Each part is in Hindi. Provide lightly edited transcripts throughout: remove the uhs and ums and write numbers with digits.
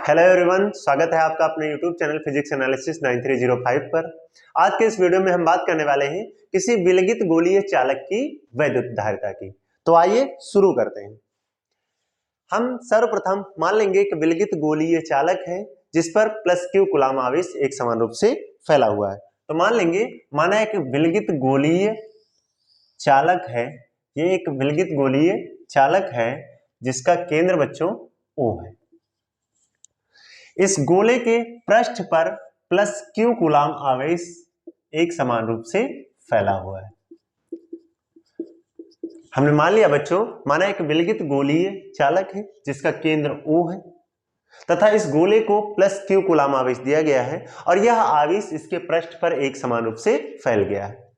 हेलो एवरीवन, स्वागत है आपका अपने यूट्यूब चैनल फिजिक्स एनालिसिस 9305 पर। आज के इस वीडियो में हम बात करने वाले हैं किसी विलगित गोलीय चालक की वैद्युत धारिता की। तो आइए शुरू करते हैं। हम सर्वप्रथम मान लेंगे कि विलगित गोलीय चालक है जिस पर प्लस क्यू कूलाम आवेश एक समान रूप से फैला हुआ है। तो मान लेंगे, माना एक विलगित गोलीय चालक है, ये एक विलगित गोलीय चालक है जिसका केंद्र बच्चों O है। इस गोले के पृष्ठ पर प्लस क्यू कूलाम आवेश एक समान रूप से फैला हुआ है। हमने मान लिया बच्चों, माना एक विलगित गोलीय चालक है जिसका केंद्र O है तथा इस गोले को प्लस क्यू कूलाम आवेश दिया गया है और यह आवेश इसके पृष्ठ पर एक समान रूप से फैल गया है।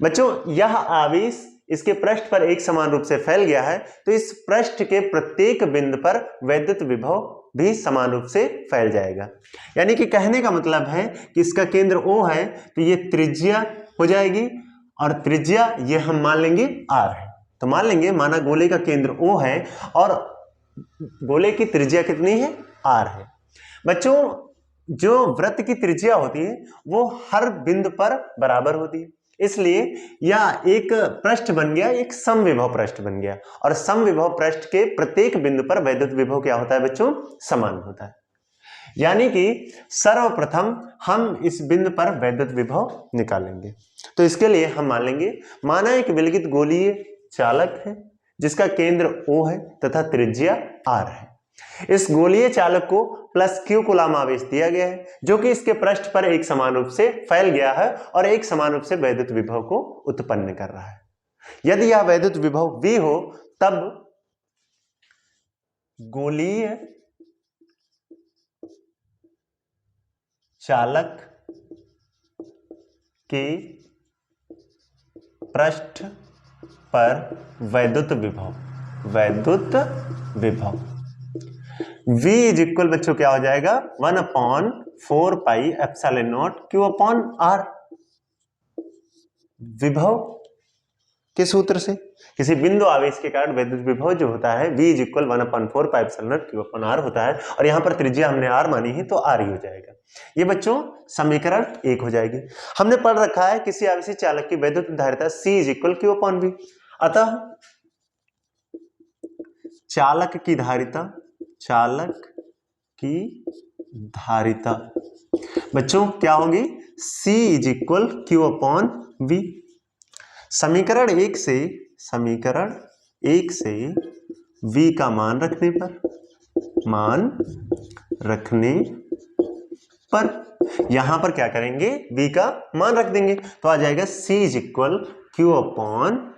बच्चों, यह आवेश इसके पृष्ठ पर एक समान रूप से फैल गया है तो इस पृष्ठ के प्रत्येक बिंदु पर वैद्युत विभव भी समान रूप से फैल जाएगा। यानी कि कहने का मतलब है कि इसका केंद्र O है तो ये त्रिज्या हो जाएगी और त्रिज्या ये हम मान लेंगे R है। तो मान लेंगे, माना गोले का केंद्र O है और गोले की त्रिज्या कितनी है? R है। बच्चों, जो वृत्त की त्रिज्या होती है वो हर बिंदु पर बराबर होती है, इसलिए यह एक पृष्ठ बन गया, एक समविभव पृष्ठ बन गया और समविभव पृष्ठ के प्रत्येक बिंदु पर वैद्युत विभव क्या होता है बच्चों? समान होता है। यानी कि सर्वप्रथम हम इस बिंदु पर वैद्युत विभव निकालेंगे। तो इसके लिए हम मान लेंगे, माना एक विलगित गोलीय चालक है जिसका केंद्र O है तथा त्रिज्या R है। इस गोलीय चालक को प्लस क्यू कूलाम आवेश दिया गया है जो कि इसके पृष्ठ पर एक समान रूप से फैल गया है और एक समान रूप से वैद्युत विभव को उत्पन्न कर रहा है। यदि यह वैद्युत विभव V हो तब गोलीय चालक के पृष्ठ पर वैद्युत विभव V इज इक्वल बच्चों क्या हो जाएगा? 1/4 pi epsilon not Q upon R। विभव के सूत्र से किसी बिंदु आवेश के कारण वैद्युत विभव जो होता है V is equal 1/4 pi epsilon not Q upon R होता है और यहां पर त्रिज्या हमने R मानी है तो R ही हो जाएगा। ये बच्चों समीकरण 1 हो जाएगी। हमने पढ़ रखा है किसी आवेशी चालक की वैद्युत धारिता C is equal Q upon V। अतः चालक की धारिता बच्चों क्या होगी? C is equal Q upon V। समीकरण एक से V का मान रखने पर यहां पर क्या करेंगे? V का मान रख देंगे तो आ जाएगा C is equal Q upon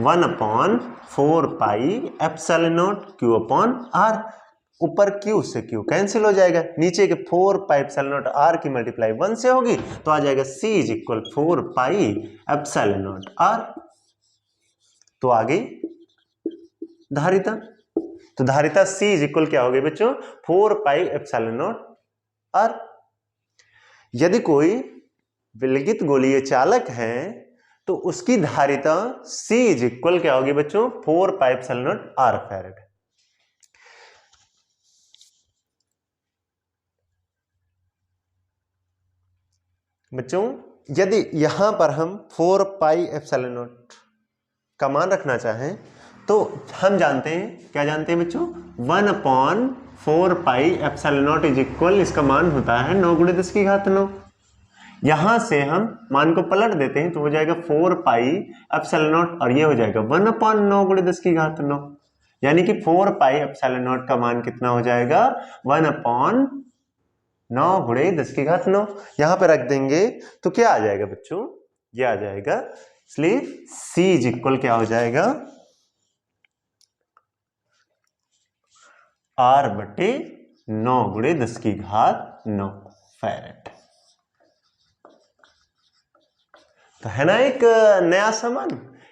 1/4 pi epsilon not Q upon R। ऊपर Q से Q कैंसिल हो जाएगा, नीचे के 4 पाई एप्सिलॉन नॉट R की मल्टीप्लाई 1 से होगी तो आ जाएगा C is equal 4 pi epsilon not R। तो आ गई धारिता। तो धारिता C इज इक्वल क्या हो गई बच्चों? 4 पाई एप्सिलॉन नॉट R। यदि कोई विलगित गोलीय चालक है तो उसकी धारिता C इज इक्वल क्या होगी बच्चों? 4 pi epsilon not R farad. बच्चों, यदि यहां पर हम 4 पाई एप्सिलॉन नॉट का मान रखना चाहें तो हम जानते हैं, क्या जानते हैं बच्चों? 1/4 pi epsilon not is equal, इसका मान होता है 9 × 10⁹। यहां से हम मान को पलट देते हैं तो हो जाएगा 4 पाई एप्सिलॉन नॉट और ये हो जाएगा 1/9 × 10⁹। यानी कि 4 पाई एप्सिलॉन नॉट का मान कितना हो जाएगा? 1/9 × 10⁹। यहां पे रख देंगे तो क्या आ जाएगा बच्चों? ये आ जाएगा, इसलिए C इज इक्वल क्या हो जाएगा? R/9 × 10⁹ farad. तो है ना एक नया समान।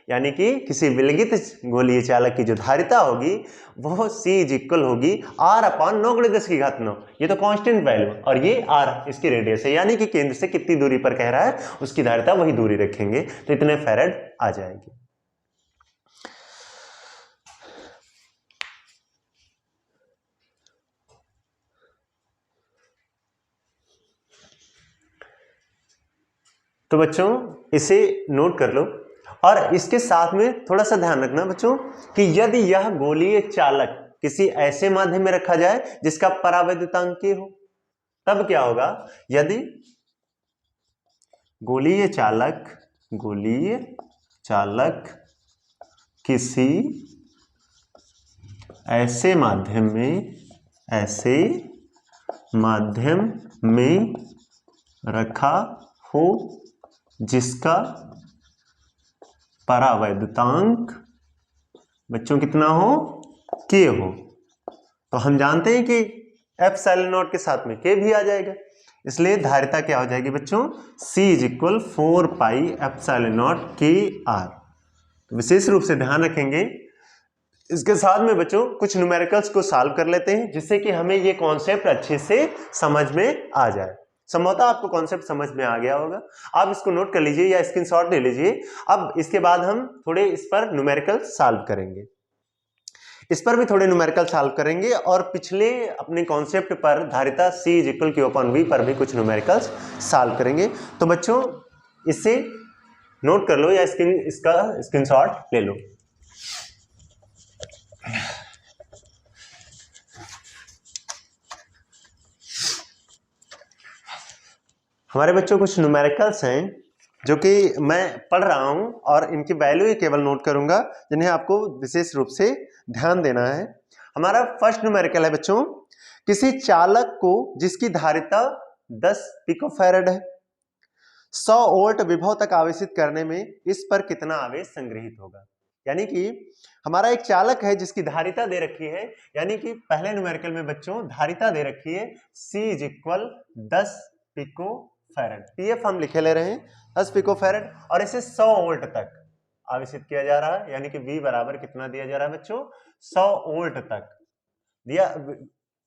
यानी कि किसी विलगित गोलीय चालक की जो धारिता होगी वो C इज इक्वल होगी R/9 × 10⁹। ये तो कांस्टेंट वैल्यू और ये R इसकी रेडियस है, यानी कि केंद्र से कितनी दूरी पर कह रहा है उसकी धारिता वही दूरी रखेंगे तो इतने फैरेड आ जाएगी। तो बच्चों इसे नोट कर लो और इसके साथ में थोड़ा सा ध्यान रखना बच्चों कि यदि यह गोलीय चालक किसी ऐसे माध्यम में रखा जाए जिसका परावैद्युतांक k हो, तब क्या होगा? यदि गोलीय चालक किसी ऐसे माध्यम में रखा हो जिसका परावैद्युतांक बच्चों कितना हो? k हो। तो हम जानते हैं कि एप्सिलॉन नॉट के साथ में k भी आ जाएगा, इसलिए धारिता क्या हो जाएगी बच्चों? C is equal 4 pi epsilon not k r। तो विशेष रूप से ध्यान रखेंगे। इसके साथ में बच्चों कुछ न्यूमेरिकल्स को सॉल्व कर लेते हैं जिससे कि हमें ये कॉन्सेप्ट अच्छे से समझ में आ जाए। संभवतः आपको कॉन्सेप्ट समझ में आ गया होगा, आप इसको नोट कर लीजिए या स्क्रीनशॉट ले लीजिए। अब इसके बाद हम थोड़े इस पर न्यूमेरिकल सॉल्व करेंगे, इस पर भी थोड़े न्यूमेरिकल सॉल्व करेंगे और पिछले अपने कॉन्सेप्ट पर धारिता C इज इक्वल Q/V पर भी कुछ न्यूमेरिकल्स सॉल्व करेंगे। तो बच्चों इसे नोट कर लो या इसका स्क्रीनशॉट ले लो। हमारे बच्चों कुछ न्यूमेरिकल्स हैं जो कि मैं पढ़ रहा हूं और इनकी वैल्यू ही केवल नोट करूंगा, जिन्हें आपको विशेष रूप से ध्यान देना है। हमारा फर्स्ट न्यूमेरिकल है बच्चों, किसी चालक को जिसकी धारिता 10 पिकोफैरेड है 100 वोल्ट विभव तक आवेशित करने में इस पर कितना आवेश संग्रहित होगा। यानी कि हमारा एक चालक है जिसकी धारिता दे रखी है, यानी कि पहले न्यूमेरिकल में बच्चों धारिता दे रखी है C is equal 10 picofarad, PF हम लिखे ले रहे हैं 10 पिकोफैरेड, और इसे 100 वोल्ट तक आवेशित किया जा रहा है, यानी कि V बराबर कितना दिया जा रहा है बच्चों? 100 वोल्ट तक दिया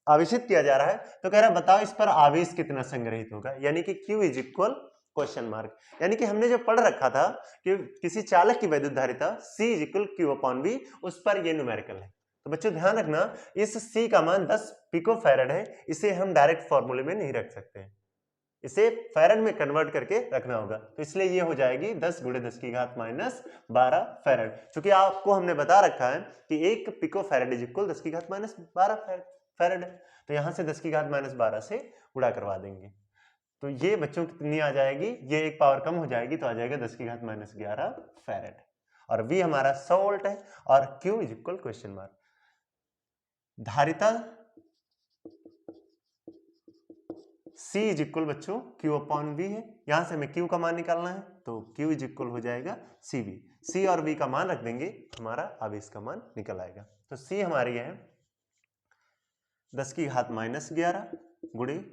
आवेशित किया जा रहा है। तो कह रहा है बताओ इस पर आवेश कितना संग्रहित होगा, यानी कि Q is equal question mark. यानी कि हमने जो पढ़ रखा था कि किसी चालक की वैद्युत धारिता C इज इक्वल Q/V, उस पर ये न्यूमेरिकल है। तो बच्चों ध्यान रखना इस C का मान 10 पिकोफैरेड है, इसे हम डायरेक्ट फॉर्मूले में नहीं रख सकते हैं, इसे फैरेड में कन्वर्ट करके रखना होगा। तो इसलिए ये हो जाएगी 10 × 10⁻12 फैरेड। क्योंकि आपको हमने बता रखा है कि 1 पिकोफैरेड इज इक्वल 10⁻12 फैरेड है, तो यहां से 10⁻12 से गुणा करवा देंगे। तो ये बच्चों कितनी आ जाएगी? ये एक पावर कम हो जाएगी तो आ जाएगा 10⁻11 फैरेड, और V हमारा 100 वोल्ट है और Q is equal question mark. धारिता C इज इक्वल बच्चों Q/V है, यहां से हमें Q का मान निकालना है, तो Q इज इक्वल हो जाएगा CV। C और V का मान रख देंगे, हमारा आवेश का मान निकल आएगा। तो C हमारी है 10⁻11 गुणे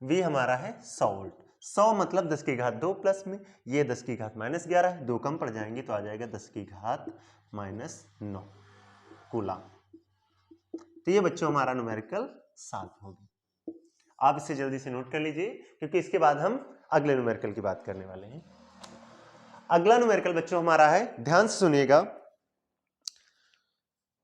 V हमारा है 100 वोल्ट। 100 मतलब 10⁻2 प्लस में ये 10⁻11 है, 2 कम पड़ जाएंगे तो आ जाएगा 10⁻9 कूलम। तो ये बच्चों हमारा न्यूमेरिकल 7 होगी। आप इसे जल्दी से नोट कर लीजिए क्योंकि इसके बाद हम अगले न्यूमेरिकल की बात करने वाले हैं। अगला न्यूमेरिकल बच्चों हमारा है, ध्यान से सुनिएगा,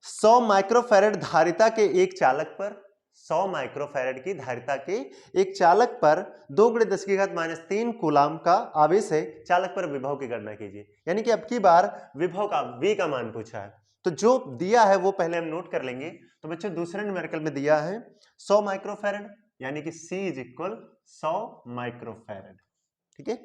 100 माइक्रोफैरेड धारिता के एक चालक पर 100 माइक्रोफैरेड की धारिता के एक चालक पर 2 × 10⁻³ कूलम का आवेश है, चालक पर विभव की गणना कीजिए। यानी कि अब की बार विभव का V का मान पूछा है, तो जो दिया है वो पहले हम नोट कर लेंगे। तो बच्चों दूसरे न्यूमेरिकल में दिया है 100 माइक्रोफैरेड, यानी कि C इज इक्वल 100 माइक्रोफैरेड, ठीक है।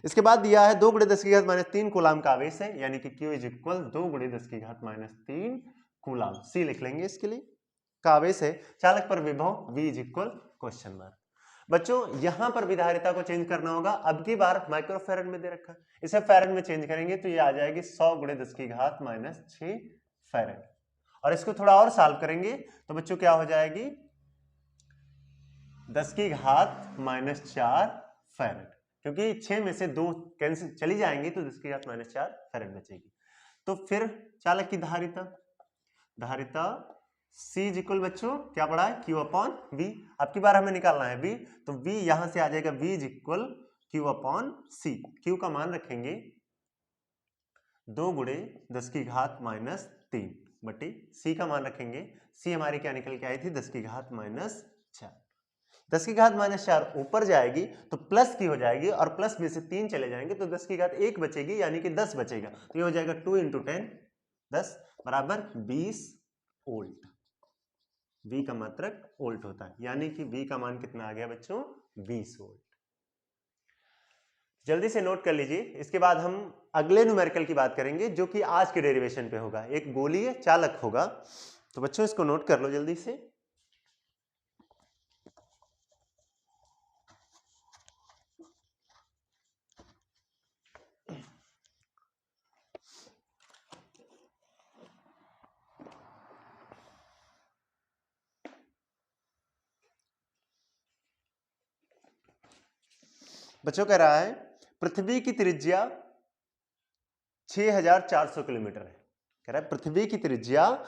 इसके बाद दिया है 2 × 10⁻³ कूलम का आवेश है, यानी कि Q is equal 2 × 10⁻³ coulomb, C लिख लेंगे इसके लिए, का आवेश है, चालक पर विभव V is equal question mark. बच्चों यहां पर भी धारिता को चेंज करना होगा, अब की बार माइक्रोफैरेड में दे रखा है, इसे फैरेड में चेंज करेंगे तो ये आ जाएगी 100 × 10⁻6 फैरेड, और इसको थोड़ा और सॉल्व करेंगे तो बच्चों क्या हो जाएगी 10⁻4 फैरेड, क्योंकि 6 में से 2 कैंसिल चली जाएंगी तो 10⁻4 फैरेड बचेगी। तो फिर चालक की धारिता C इज इक्वल बच्चों क्या पड़ा है Q/V, अब की बार हमें निकालना है V, तो V यहां से आ जाएगा V is equal Q/C। Q का मान रखेंगे 2 × 10⁻³ बटे C का मान रखेंगे, C हमारी क्या निकल के आई थी 10⁻4। 10 की घात -4 ऊपर जाएगी तो प्लस की हो जाएगी और प्लस में से 3 चले जाएंगे तो 10 की घात 1 बचेगी, यानी कि 10 बचेगा। तो ये हो जाएगा 2 × 10 10 बराबर 20 वोल्ट। V का मात्रक वोल्ट होता है, यानी कि V का मान कितना आ गया बच्चों? 20 वोल्ट। जल्दी से नोट कर लीजिए। इसके बाद हम अगले न्यूमेरिकल की बात करेंगे जो कि आज के डेरिवेशन पे होगा, एक गोलीय चालक होगा। तो बच्चों इसको नोट कर लो जल्दी से। बच्चों कह रहा है पृथ्वी की त्रिज्या 6400 किलोमीटर है। कह रहा है पृथ्वी की त्रिज्या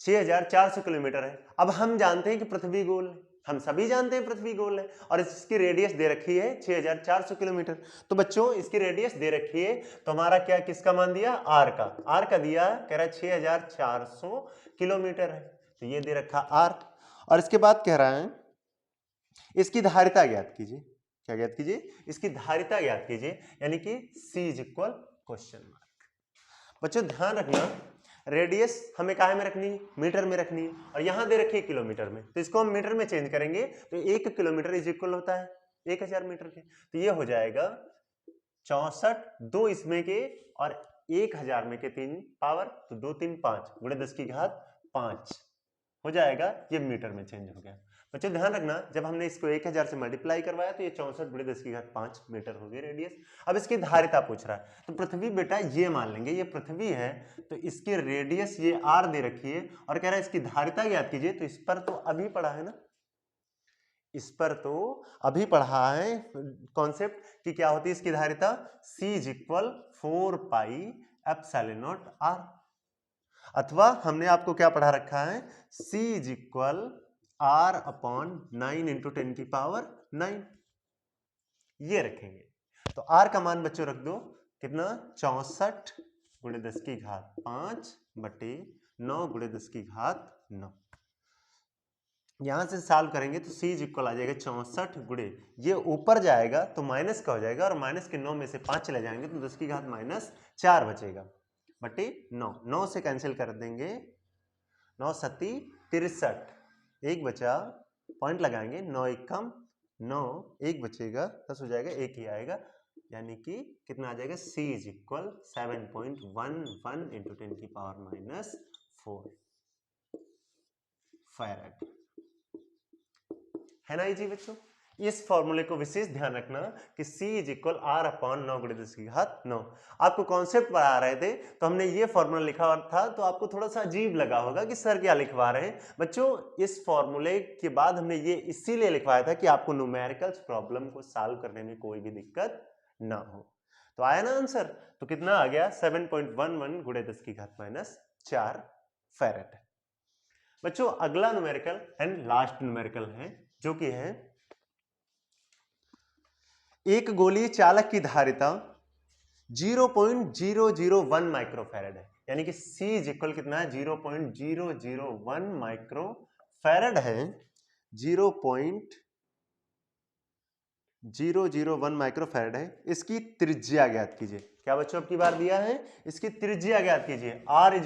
6400 किलोमीटर है। अब हम जानते हैं कि पृथ्वी गोल है, हम सभी जानते हैं पृथ्वी गोल है, और इसकी रेडियस दे रखी है 6400 किलोमीटर। तो बच्चों इसकी रेडियस दे रखी है, तो हमारा क्या किसका मान दिया? आर का। आर का दिया, कह रहा है 6400 किलोमीटर है, तो ये दे रखा आर। और इसके बाद कह रहा है इसकी धारिता ज्ञात कीजिए। क्या ज्ञात कीजिए? इसकी धारिता ज्ञात कीजिए, यानी कि C = क्वेश्चन मार्क। बच्चों ध्यान रखना, रेडियस हमें काहे में रखनी है? मीटर में रखनी है, और यहां दे रखी है किलोमीटर में, तो इसको हम मीटर में चेंज करेंगे तो 1 किलोमीटर = होता है 1000 मीटर के। तो ये हो जाएगा 64, 2 इसमें के और 1000 में के 3 पावर, तो 2 3 5 × 10 की घात 5 हो जाएगा, ये मीटर में चेंज हो गया। बच्चों ध्यान रखना, जब हमने इसको 1000 से मल्टीप्लाई करवाया तो ये 64 × 10 की घात 5 मीटर हो गई रेडियस। अब इसकी धारिता पूछ रहा है, तो पृथ्वी बेटा ये मान लेंगे, ये पृथ्वी है, तो इसकी रेडियस ये r दे रखी है, और कह रहा है इसकी धारिता ज्ञात कीजिए। तो इस पर तो अभी पढ़ा है ना, इस पर तो अभी पढ़ा है कॉन्सेप्ट कि क्या होती है इसकी धारिता? C = 4πε0r, अथवा हमने आपको क्या पढ़ा रखा है? C = r/9 × 10⁹ ये रखेंगे। तो r का मान बच्चों रख दो कितना? 64 × 10 की घात 5 बटे 9 × 10 की घात 9। यहां से सॉल्व करेंगे तो C = आ जाएगा 64 गुणे, ये ऊपर जाएगा तो माइनस का हो जाएगा, और माइनस के 9 में से 5 चले जाएंगे तो 10 की घात -4 बचेगा बटे 9। 9 से कैंसिल कर देंगे, 9 7 63, 1 बचा, पॉइंट लगाएंगे, 9 1 कम 9, 1 बचेगा, 10 हो जाएगा, 1 ही आएगा, यानी कि कितना आ जाएगा? C = 7.11 × 10⁻⁴ farad. है ना इजी बच्चों? इस फॉर्मूले को विशेष ध्यान रखना कि C = r/9 × 10 की घात 9। आपको कॉन्सेप्ट पढ़ा रहे थे तो हमने ये फॉर्मूला लिखा था, तो आपको थोड़ा सा अजीब लगा होगा कि सर क्या लिखवा रहे हैं। बच्चों इस फॉर्मूले के बाद हमने ये इसीलिए लिखवाया था कि आपको न्यूमेरिकल्स प्रॉब्लम को सॉल्व करने में कोई भी दिक्कत ना हो। तो आया ना आंसर? तो कितना आ गया? 7.11 × 10 की घात -4 फैराड। बच्चों अगला न्यूमेरिकल एंड लास्ट न्यूमेरिकल है, जो कि है एक गोलीय चालक की धारिता 0.001 माइक्रोफैरड है, यानी कि C = कितना है? 0.001 माइक्रोफैरड है। 0.001 माइक्रोफैरड है। इसकी त्रिज्या ज्ञात कीजिए। क्या बच्चों अब की बार दिया है? इसकी त्रिज्या ज्ञात कीजिए। R =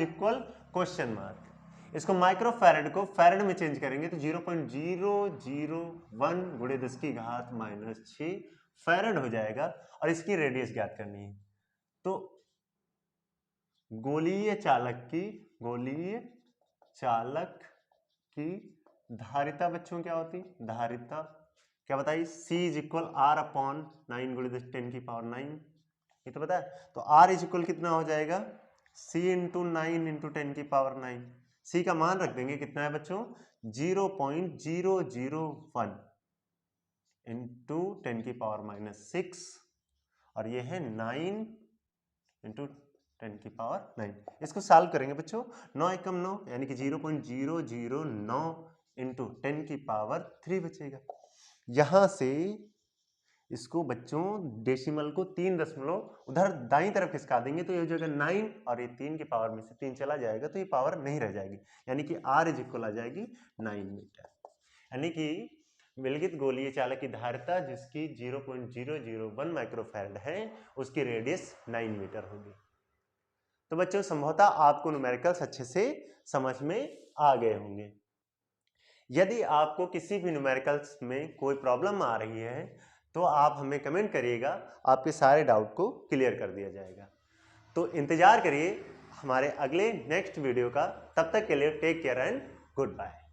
question mark. इसको माइक्रोफैरड को फैरड में चेंज करेंगे तो 0.001 × 10 की घात -6 फैरड हो जाएगा, और इसकी रेडियस ज्ञात करनी है। तो गोलीय चालक की धारिता बच्चों क्या होती? धारिता क्या बताइए? C = r/9 × 10⁹ ये तो पता है। तो R = कितना हो जाएगा? C × 9 × 10⁹ C का मान रख देंगे, कितना है बच्चों? 0.001 × 10⁻⁶, और ये है 9 × 10⁹। इसको सॉल्व करेंगे बच्चों, 9 1 9, यानी कि 0.009 × 10⁻³ बचेगा। यहां से इसको बच्चों डेसिमल को 3 दशमलव उधर दाईं तरफ खिसका देंगे तो ये हो जाएगा 9, और ये 3 की पावर में से 3 चला जाएगा तो ये पावर नहीं रह जाएगी, यानी कि R = आ जाएगी 9 मीटर। यानी कि विलगित गोलीय चालक की धारिता जिसकी 0.001 माइक्रोफैराड है, उसकी रेडियस 9 मीटर होगी। तो बच्चों संभवतः आपको न्यूमेरिकल्स अच्छे से समझ में आ गए होंगे। यदि आपको किसी भी न्यूमेरिकल्स में कोई प्रॉब्लम आ रही है तो आप हमें कमेंट करिएगा, आपके सारे डाउट को क्लियर कर दिया जाएगा। तो इंतजार करिए हमारे अगले नेक्स्ट वीडियो का। तब तक के लिए take care and good bye.